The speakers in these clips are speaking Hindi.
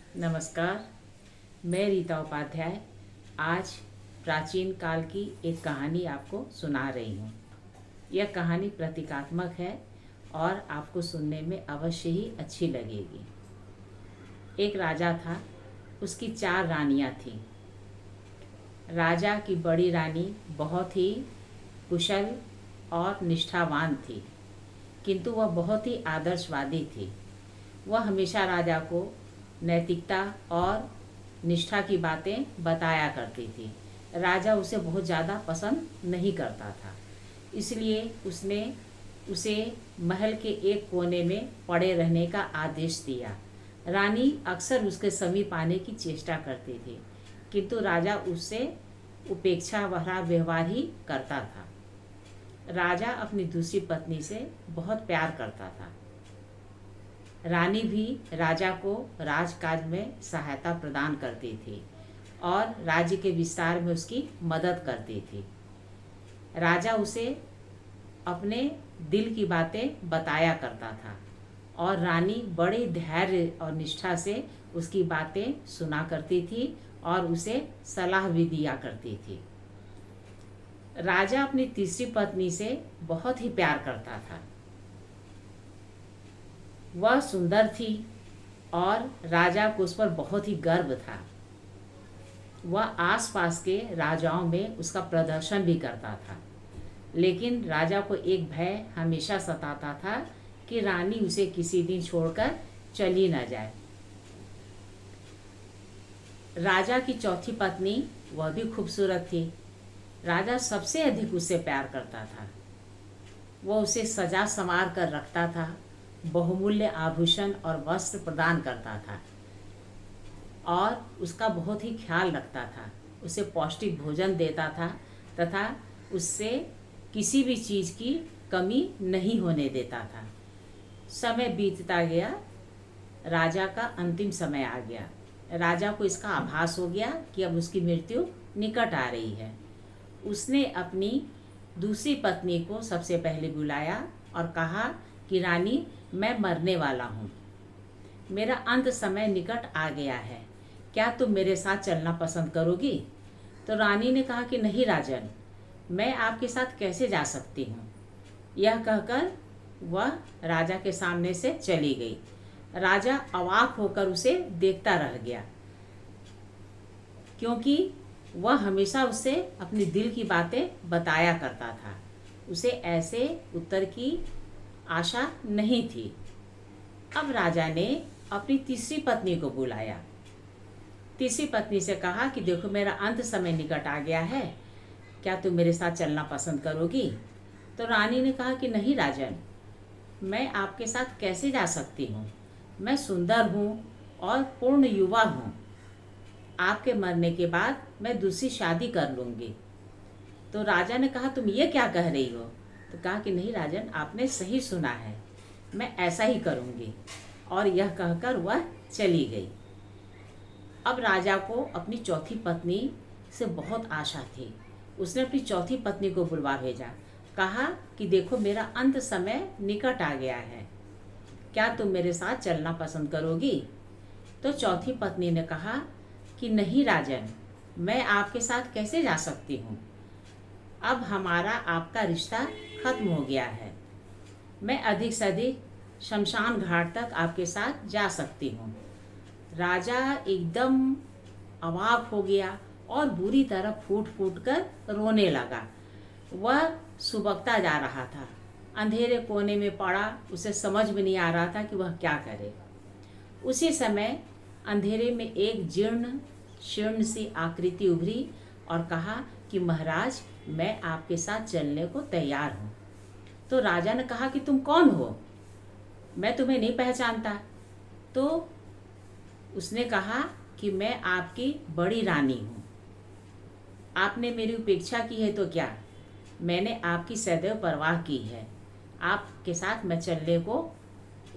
नमस्कार। मैं रीता उपाध्याय आज प्राचीन काल की एक कहानी आपको सुना रही हूँ। यह कहानी प्रतीकात्मक है और आपको सुनने में अवश्य ही अच्छी लगेगी। एक राजा था, उसकी 4 रानियाँ थीं। राजा की बड़ी रानी बहुत ही कुशल और निष्ठावान थी, किंतु वह बहुत ही आदर्शवादी थी। वह हमेशा राजा को नैतिकता और निष्ठा की बातें बताया करती थी। राजा उसे बहुत ज़्यादा पसंद नहीं करता था, इसलिए उसने उसे महल के एक कोने में पड़े रहने का आदेश दिया। रानी अक्सर उसके समीप आने की चेष्टा करती थी, किंतु राजा उससे उपेक्षा भरा व्यवहार ही करता था। राजा अपनी दूसरी पत्नी से बहुत प्यार करता था। रानी भी राजा को राजकाज में सहायता प्रदान करती थी और राज्य के विस्तार में उसकी मदद करती थी। राजा उसे अपने दिल की बातें बताया करता था और रानी बड़े धैर्य और निष्ठा से उसकी बातें सुना करती थी और उसे सलाह भी दिया करती थी। राजा अपनी तीसरी पत्नी से बहुत ही प्यार करता था। वह सुंदर थी और राजा को उस पर बहुत ही गर्व था। वह आसपास के राजाओं में उसका प्रदर्शन भी करता था, लेकिन राजा को एक भय हमेशा सताता था कि रानी उसे किसी दिन छोड़कर चली न जाए। राजा की चौथी पत्नी वह भी खूबसूरत थी। राजा सबसे अधिक उससे प्यार करता था। वह उसे सजा संवार कर रखता था, बहुमूल्य आभूषण और वस्त्र प्रदान करता था और उसका बहुत ही ख्याल रखता था। उसे पौष्टिक भोजन देता था तथा उससे किसी भी चीज़ की कमी नहीं होने देता था। समय बीतता गया। राजा का अंतिम समय आ गया। राजा को इसका आभास हो गया कि अब उसकी मृत्यु निकट आ रही है। उसने अपनी दूसरी पत्नी को सबसे पहले बुलाया और कहा कि रानी, मैं मरने वाला हूँ। मेरा अंत समय निकट आ गया है। क्या तुम मेरे साथ चलना पसंद करोगी? तो रानी ने कहा कि नहीं राजन, मैं आपके साथ कैसे जा सकती हूँ। यह कहकर वह राजा के सामने से चली गई। राजा अवाक होकर उसे देखता रह गया, क्योंकि वह हमेशा उससे अपनी दिल की बातें बताया करता था। उसे ऐसे उत्तर की आशा नहीं थी। अब राजा ने अपनी तीसरी पत्नी को बुलाया। तीसरी पत्नी से कहा कि देखो, मेरा अंत समय निकट आ गया है। क्या तुम मेरे साथ चलना पसंद करोगी? तो रानी ने कहा कि नहीं राजन, मैं आपके साथ कैसे जा सकती हूँ। मैं सुंदर हूँ और पूर्ण युवा हूँ। आपके मरने के बाद मैं दूसरी शादी कर लूँगी। तो राजा ने कहा, तुम ये क्या कह रही हो? तो कहा कि नहीं राजन, आपने सही सुना है, मैं ऐसा ही करूँगी। और यह कहकर वह चली गई। अब राजा को अपनी चौथी पत्नी से बहुत आशा थी। उसने अपनी चौथी पत्नी को बुलवा भेजा। कहा कि देखो, मेरा अंत समय निकट आ गया है। क्या तुम मेरे साथ चलना पसंद करोगी? तो चौथी पत्नी ने कहा कि नहीं राजन, मैं आपके साथ कैसे जा सकती हूँ। अब हमारा आपका रिश्ता खत्म हो गया है। मैं अधिक से अधिक शमशान घाट तक आपके साथ जा सकती हूँ। राजा एकदम अवाक हो गया और बुरी तरह फूट फूट कर रोने लगा। वह सुबकता जा रहा था। अंधेरे कोने में पड़ा, उसे समझ में नहीं आ रहा था कि वह क्या करे। उसी समय अंधेरे में एक जीर्ण शीर्ण सी आकृति उभरी और कहा कि महाराज, मैं आपके साथ चलने को तैयार हूँ। तो राजा ने कहा कि तुम कौन हो? मैं तुम्हें नहीं पहचानता। तो उसने कहा कि मैं आपकी बड़ी रानी हूँ। आपने मेरी उपेक्षा की है तो क्या, मैंने आपकी सदैव परवाह की है। आपके साथ मैं चलने को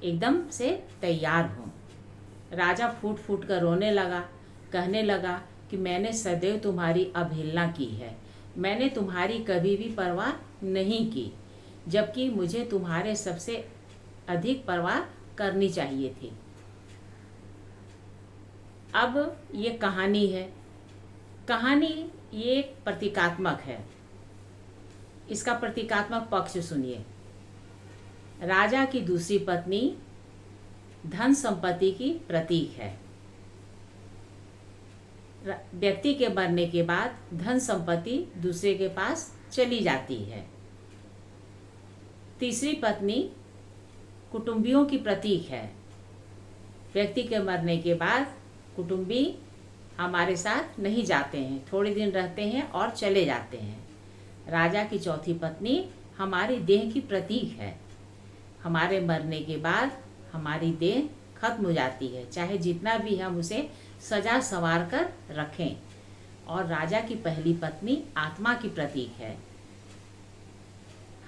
एकदम से तैयार हूँ। राजा फूट फूट कर रोने लगा, कहने लगा कि मैंने सदैव तुम्हारी अवहेलना की है। मैंने तुम्हारी कभी भी परवाह नहीं की, जबकि मुझे तुम्हारे सबसे अधिक परवाह करनी चाहिए थी। अब ये कहानी है। कहानी ये एक प्रतीकात्मक है। इसका प्रतीकात्मक पक्ष सुनिए। राजा की दूसरी पत्नी धन संपत्ति की प्रतीक है। व्यक्ति के मरने के बाद धन संपत्ति दूसरे के पास चली जाती है। तीसरी पत्नी कुटुंबियों की प्रतीक है। व्यक्ति के मरने के बाद कुटुंबी हमारे साथ नहीं जाते हैं, थोड़े दिन रहते हैं और चले जाते हैं। राजा की चौथी पत्नी हमारी देह की प्रतीक है। हमारे मरने के बाद हमारी देह खत्म हो जाती है, चाहे जितना भी हम उसे सजा संवार कर रखें। और राजा की पहली पत्नी आत्मा की प्रतीक है।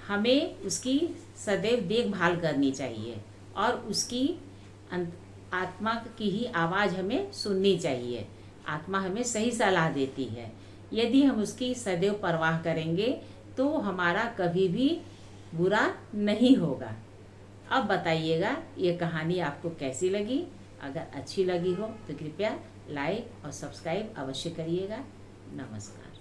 हमें उसकी सदैव देखभाल करनी चाहिए और उसकी आत्मा की ही आवाज़ हमें सुननी चाहिए। आत्मा हमें सही सलाह देती है। यदि हम उसकी सदैव परवाह करेंगे तो हमारा कभी भी बुरा नहीं होगा। अब बताइएगा ये कहानी आपको कैसी लगी। अगर अच्छी लगी हो तो कृपया लाइक और सब्सक्राइब अवश्य करिएगा। नमस्कार।